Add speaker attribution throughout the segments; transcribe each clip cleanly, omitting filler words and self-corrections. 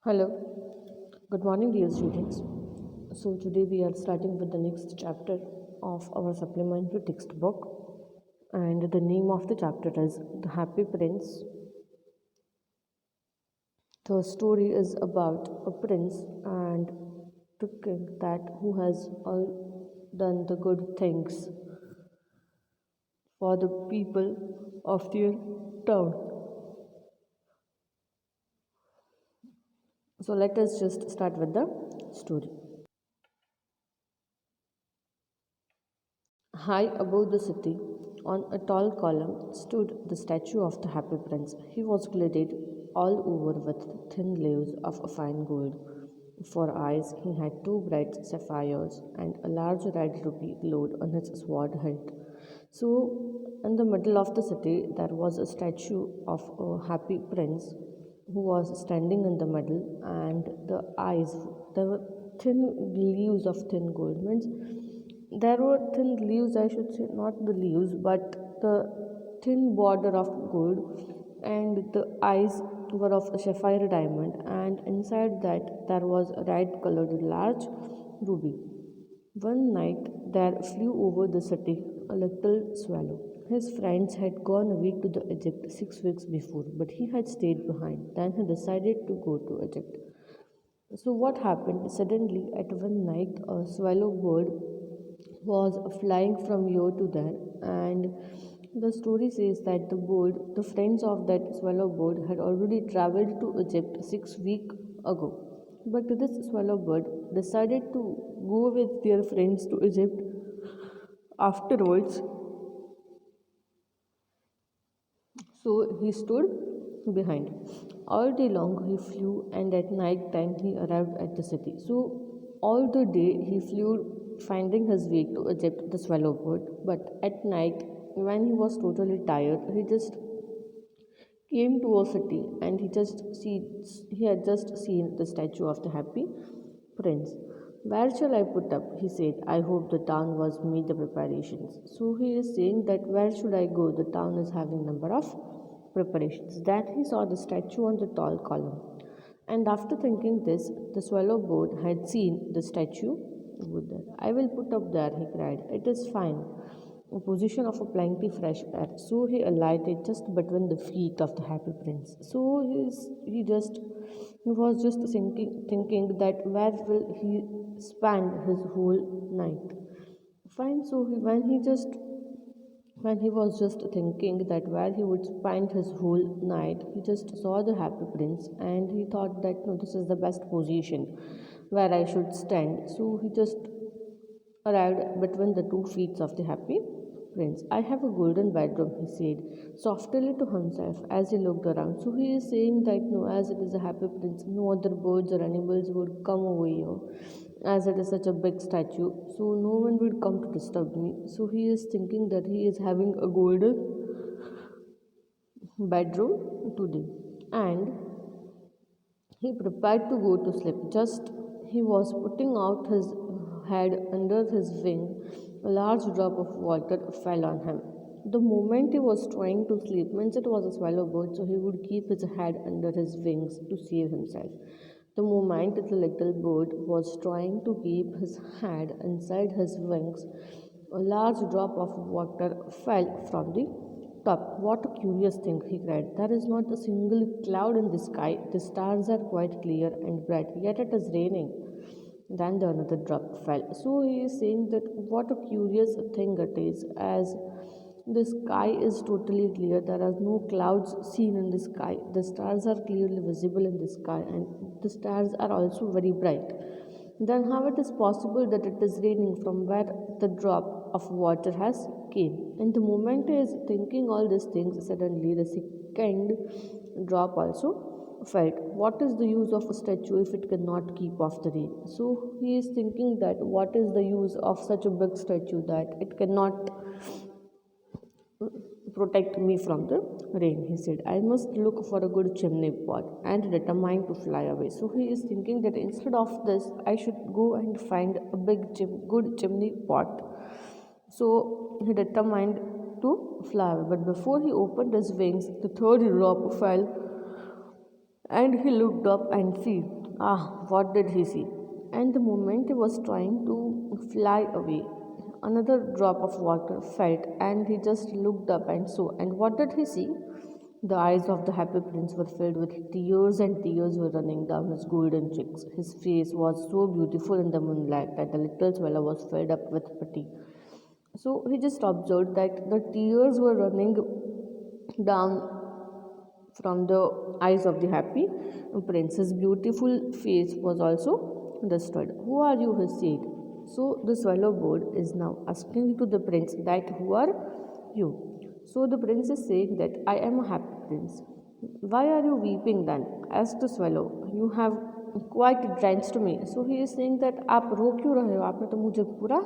Speaker 1: Hello, good morning, dear students. So, today we are starting with the next chapter of our supplementary textbook, and the name of the chapter is The Happy Prince. The story is about a prince and the king that who has all done the good things for the people of their town. So, let us just start with the story. High above the city, on a tall column, stood the statue of the Happy Prince. He was clad all over with thin layers of fine gold. For eyes, he had two bright sapphires, and a large red ruby glowed on his sword hilt. So, in the middle of the city, there was a statue of a happy prince who was standing in the middle, and the eyes, there were thin leaves of thin gold. Means there were thin leaves, I should say, not the leaves, but the thin border of gold, and the eyes were of a sapphire diamond, and inside that there was a red colored large ruby. One night there flew over the city a little swallow. His friends had gone away to the Egypt 6 weeks before, but he had stayed behind. Then he decided to go to Egypt. So what happened? Suddenly, at one night, a swallow bird was flying from here to there, and the story says that the friends of that swallow bird, had already traveled to Egypt 6 weeks ago. But this swallow bird decided to go with their friends to Egypt afterwards. So he stood behind. All day long he flew, and at night time he arrived at the city. So all the day he flew, finding his way to Egypt, the swallow bird. But at night, when he was totally tired, he just came to a city, and he had just seen the statue of the happy prince. Where shall I put up? He said. I hope the town was made the preparations. So he is saying that where should I go? The town is having number of preparations. Then he saw the statue on the tall column. And after thinking this, the swallow bird had seen the statue over there. I will put up there, he cried. It is fine, a position of a plenty fresh air. So he alighted just between the feet of the happy prince. So he was just thinking that where will he spend his whole night. Fine. So when he was just thinking that where he would spend his whole night, he just saw the happy prince, and he thought that no, this is the best position where I should stand. So he just arrived between the 2 feet of the happy prince. I have a golden bedroom, he said softly to himself as he looked around. So he is saying that no, as it is a happy prince, no other birds or animals would come over here, as it is such a big statue. So no one would come to disturb me. So he is thinking that he is having a golden bedroom today, and he prepared to go to sleep. Just he was putting out his head under his wing, a large drop of water fell on him. The moment he was trying to sleep, means it was a swallow bird, so he would keep his head under his wings to save himself. The moment the little bird was trying to keep his head inside his wings, a large drop of water fell from the top. What a curious thing, he cried. There is not a single cloud in the sky. The stars are quite clear and bright, yet it is raining. Then the another drop fell. So he is saying that what a curious thing it is, as the sky is totally clear. There are no clouds seen in the sky. The stars are clearly visible in the sky, and the stars are also very bright. Then how it is possible that it is raining from where the drop of water has came? And the moment he is thinking all these things, suddenly the second drop also felt. What is the use of a statue if it cannot keep off the rain? So he is thinking that what is the use of such a big statue that it cannot protect me from the rain, he said. I must look for a good chimney pot and determine to fly away. So he is thinking that instead of this, I should go and find a good chimney pot. So he determined to fly away. But before he opened his wings, the third drop fell And he looked up and see, what did he see? And the moment he was trying to fly away, another drop of water fell, and he just looked up and saw. And what did he see? The eyes of the happy prince were filled with tears, and tears were running down his golden cheeks. His face was so beautiful in the moonlight that the little swallow was filled up with pity. So he just observed that the tears were running down from the eyes of the happy prince. His beautiful face was also disturbed. Who are you? He said. So the swallow bird is now asking to the prince that who are you? So the prince is saying that I am a happy prince. Why are you weeping then? Asked the swallow. You have quite drenched me. So he is saying that आप रो क्यों रहे हो? आपने तो मुझे पूरा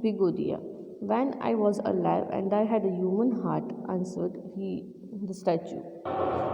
Speaker 1: भिगो दिया. When I was alive and I had a human heart, answered he, the statue,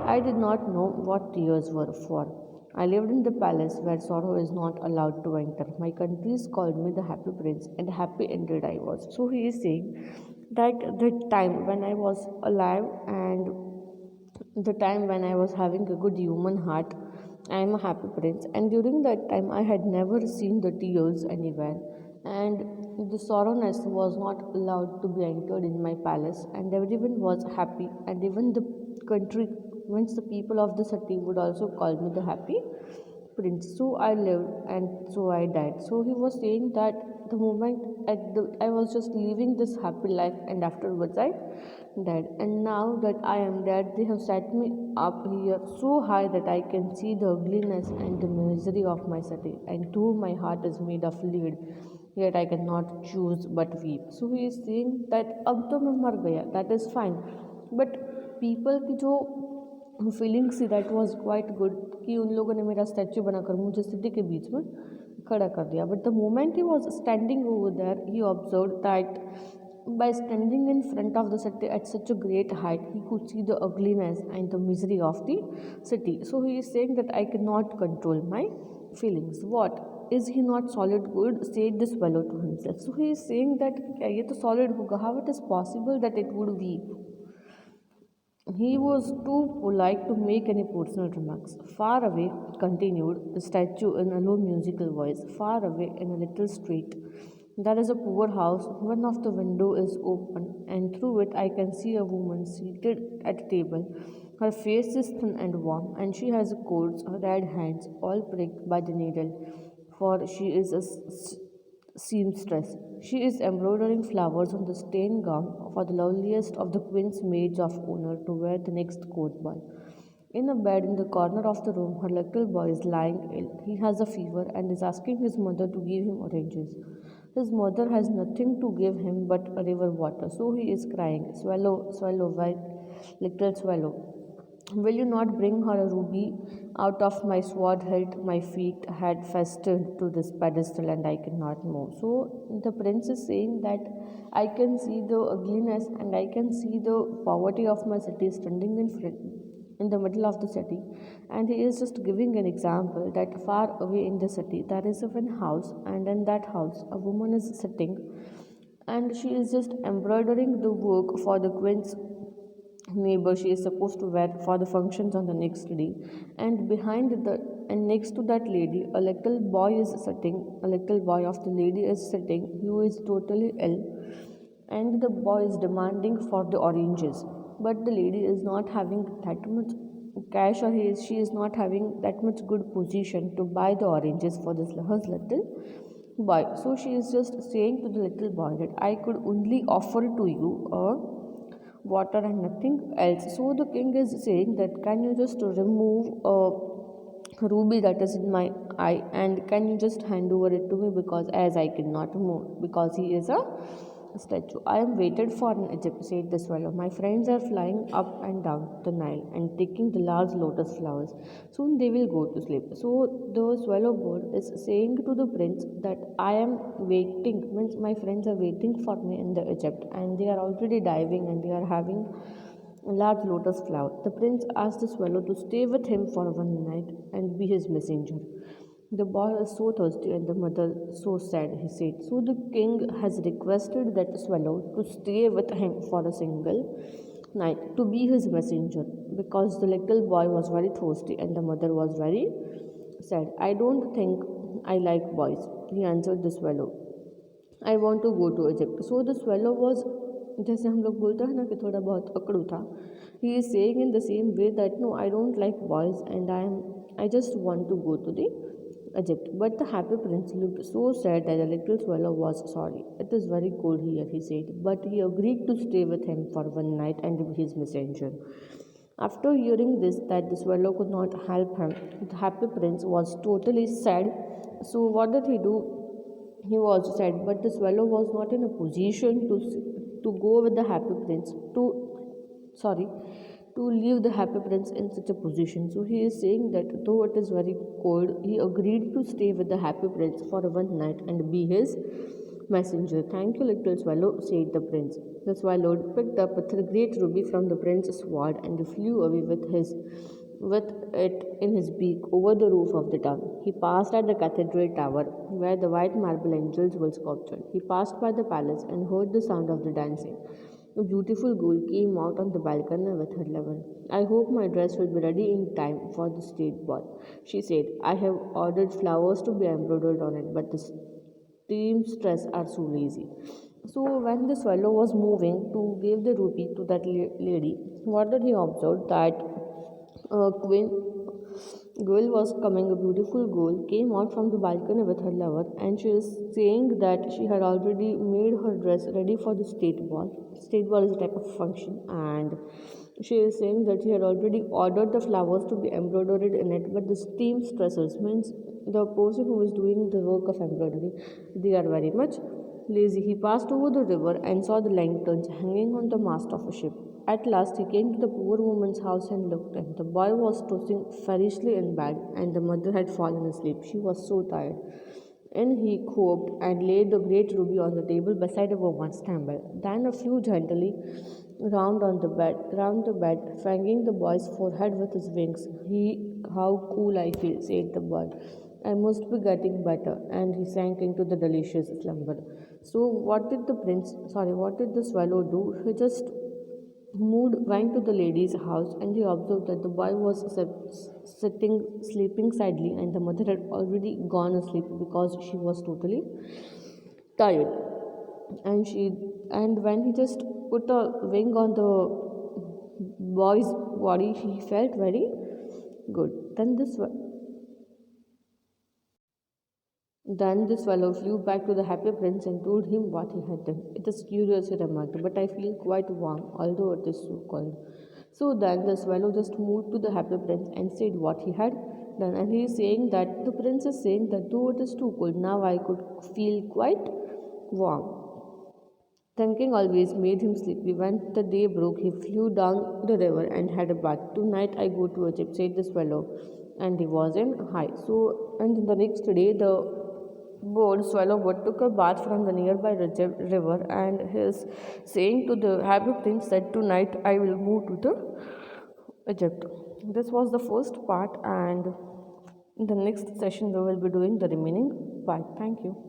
Speaker 1: I did not know what tears were for. I lived in the palace where sorrow is not allowed to enter. My countries called me the happy prince, and happy indeed I was. So he is saying that the time when I was alive and the time when I was having a good human heart, I am a happy prince. And during that time, I had never seen the tears anywhere. And the sorrowness was not allowed to be entered in my palace, and everyone was happy, and even the country, means the people of the city, would also call me the happy prince. So I lived and so I died. So he was saying that the moment I was just living this happy life, and afterwards I died. And now that I am dead, they have set me up here so high that I can see the ugliness and the misery of my city. And though my heart is made of lead, yet I cannot choose but weep. So he is saying that अब तो मैं मर गया, that is fine. But people की जो feelings थी that was quite good कि उन लोगों ने मेरा स्टैचू बनाकर मुझे सिटी के बीच में खड़ा कर दिया. But the moment he was standing over there, he observe that by standing in front of the city at such a great height, he could see the ugliness and the misery of the city. So he is saying that I cannot control my feelings. What is he not solid good? Said the swallow to himself. So he is saying that क्या ये तो solid होगा? How it is possible that it would weep? He was too polite to make any personal remarks. Far away, continued the statue in a low musical voice, far away in a little street, there is a poor house. One of the windows is open, and through it I can see a woman seated at a table. Her face is thin and warm, and she has coarse red hands, all pricked by the needle, for she is a seamstress. She is embroidering flowers on the stained gown for the loveliest of the queen's maids of honor to wear the next court ball. In a bed in the corner of the room, her little boy is lying ill. He has a fever and is asking his mother to give him oranges. His mother has nothing to give him but river water, so he is crying, swallow, swallow, white little swallow. Will you not bring her a ruby? Out of my sword hilt, my feet had fastened to this pedestal, and I cannot move. So the prince is saying that I can see the ugliness and I can see the poverty of my city standing in front, in the middle of the city, and he is just giving an example that far away in the city there is a one house, and in that house a woman is sitting, and she is just embroidering the work for the queen's neighbor she is supposed to wear for the functions on the next day. And behind the and next to that lady a little boy is sitting, a little boy of the lady is sitting, who is totally ill, and the boy is demanding for the oranges, but the lady is not having that much cash, or she is not having that much good position to buy the oranges for this her little boy. So she is just saying to the little boy that I could only offer to you a water and nothing else. So the king is saying that can you just remove a ruby that is in my eye, and can you just hand over it to me, because as I cannot move, because he is a statue. I am waited for in Egypt, said the swallow. My friends are flying up and down the Nile and taking the large lotus flowers. Soon they will go to sleep. So the swallow bird is saying to the prince that I am waiting, means my friends are waiting for me in the Egypt, and they are already diving and they are having a large lotus flower. The prince asked the swallow to stay with him for one night and be his messenger. The boy is so thirsty and the mother so sad, he said. So the king has requested that swallow to stay with him for a single night to be his messenger because the little boy was very thirsty and the mother was very sad. I don't think I like boys, he answered the swallow. I want to go to Egypt. So the swallow was, जैसे हम लोग बोलते हैं ना कि थोड़ा बहुत अकड़ू था, he is saying in the same way that no, I don't like boys and I just want to go to the Egypt. But the happy prince looked so sad that the little swallow was sorry. It is very cold here, he said, but he agreed to stay with him for one night and be his messenger. After hearing this, that the swallow could not help him, the happy prince was totally sad. So what did he do? He was sad, but the swallow was not in a position to go with the happy prince to sorry to leave the happy prince in such a position. So he is saying that though it is very cold, he agreed to stay with the happy prince for one night and be his messenger. Thank you, little swallow, said the prince. The swallow picked up a great ruby from the prince's sword and flew away with it in his beak over the roof of the town. He passed at the cathedral tower where the white marble angels were sculptured. He passed by the palace and heard the sound of the dancing. A beautiful girl came out on the balcony with her lover. I hope my dress will be ready in time for the state ball, she said. I have ordered flowers to be embroidered on it, but the seamstress are so lazy. So when the swallow was moving to give the rupee to that lady, what did he observe? That queen girl was coming, a beautiful girl came out from the balcony with her lover, and she is saying that she had already made her dress ready for the state ball. State ball is a type of function, and she is saying that she had already ordered the flowers to be embroidered in it, but the seamstresses means the person who is doing the work of embroidery, they are very much lazy. He passed over the river and saw the lanterns hanging on the mast of a ship. At last he came to the poor woman's house and looked in. The boy was tossing ferociously in bed, and the mother had fallen asleep. She was so tired. In he crept and laid the great ruby on the table beside a woman's temple. Then flew gently round the bed, fanging the boy's forehead with his wings. How cool I feel, said the boy. I must be getting better, and he sank into the delicious slumber. So, what did the swallow do? He just went to the lady's house, and he observed that the boy was sleeping sadly, and the mother had already gone asleep because she was totally tired. And when he just put a wing on the boy's body, he felt very good. Then the swallow flew back to the happy prince and told him what he had done. It is curious, he remarked, but I feel quite warm, although it is so cold. So then the swallow just moved to the happy prince and said what he had done. And he is saying that the prince is saying that though it is too cold, now I could feel quite warm. Thinking always made him sleepy. When the day broke, he flew down the river and had a bath. Tonight I go to Egypt, said the swallow, and he was in high. So, and the next day, the bird swallow bird took a bath from the nearby river, and his saying to the happy prince that tonight I will move to the Egypt. This was the first part, and in the next session we will be doing the remaining part. Thank you.